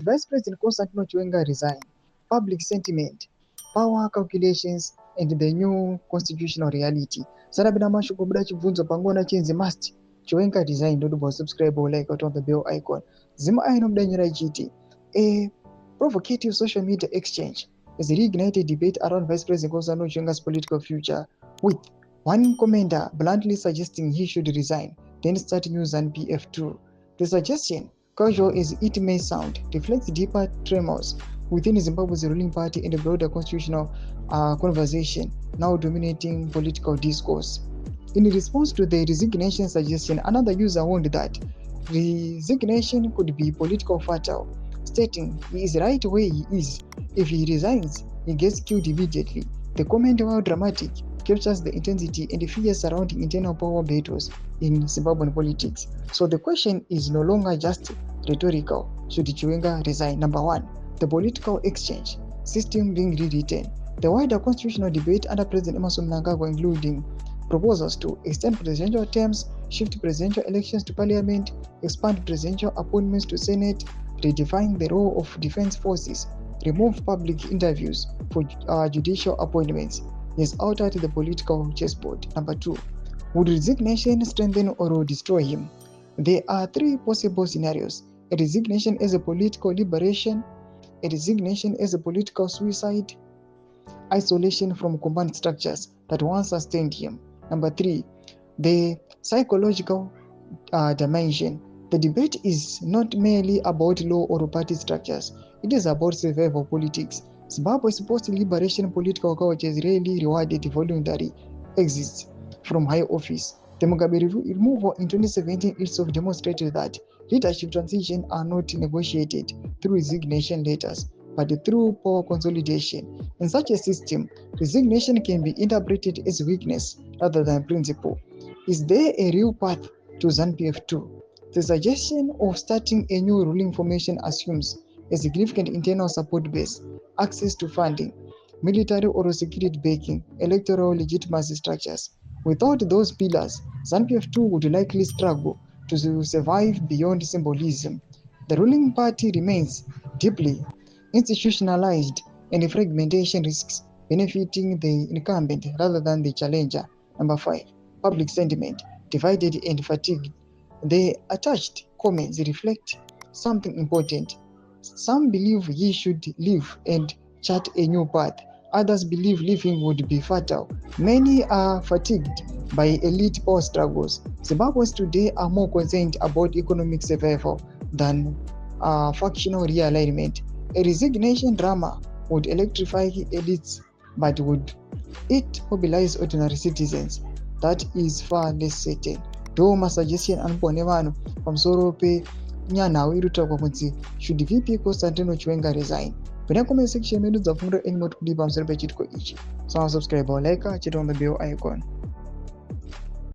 Vice President Constantino Chiwenga resign, public sentiment, power calculations, and the new constitutional reality. Sarabina mashuko buda chibvunzo pangona chinzi must Chiwenga resign. Don't subscribe or like on the bell icon. Zima aino mdanyira chiti. A provocative social media exchange has reignited debate around Vice President Constantino Chiwenga's political future, with one commenter bluntly suggesting he should resign, then start new ZANU-PF2. The suggestion, casual as it may sound, reflects deeper tremors within Zimbabwe's ruling party and the broader constitutional conversation now dominating political discourse. In response to the resignation suggestion, another user warned that resignation could be political fatal, stating he is right where he is. If he resigns, he gets killed immediately. The comment, while dramatic, captures the intensity and the fear surrounding internal power battles in Zimbabwean politics. So the question is no longer just rhetorical. Should Chiwenga resign? Number one, the political exchange system being rewritten. The wider constitutional debate under President Emmerson Mnangagwa, including proposals to extend presidential terms, shift presidential elections to parliament, expand presidential appointments to Senate, redefine the role of defense forces, remove public interviews for judicial appointments, has altered the political chessboard. Number two, would resignation strengthen or destroy him? There are three possible scenarios: a resignation as a political liberation, a resignation as a political suicide, isolation from command structures that once sustained him. Number three, the psychological dimension. The debate is not merely about law or party structures, it is about survival politics. Zimbabwe's post-liberation political culture is rarely rewarded voluntary exits from high office. The Mugabe removal in 2017 itself demonstrated that leadership transitions are not negotiated through resignation letters, but through power consolidation. In such a system, resignation can be interpreted as weakness rather than principle. Is there a real path to ZANU-PF2? The suggestion of starting a new ruling formation assumes a significant internal support base, access to funding, military or security backing, electoral legitimacy structures. Without those pillars, ZANU-PF2 would likely struggle to survive beyond symbolism. The ruling party remains deeply institutionalized, and fragmentation risks benefiting the incumbent rather than the challenger. Number five, public sentiment, divided and fatigued. The attached comments reflect something important. Some believe he should leave and chart a new path. Others believe leaving would be fatal. Many are fatigued by elite power struggles. Zimbabweans today are more concerned about economic survival than factional realignment. A resignation drama would electrify elites, but would it mobilize ordinary citizens? That is far less certain. Though my suggestion anpone vanhu pamusoro penyanhau iri kutaurwa kunzi should VP Constantino Chiwenga resign. Pena comment section medu dzafungura any more kudi pamusoro pechitiko ichi. So subscribe or like, chita on the bell icon.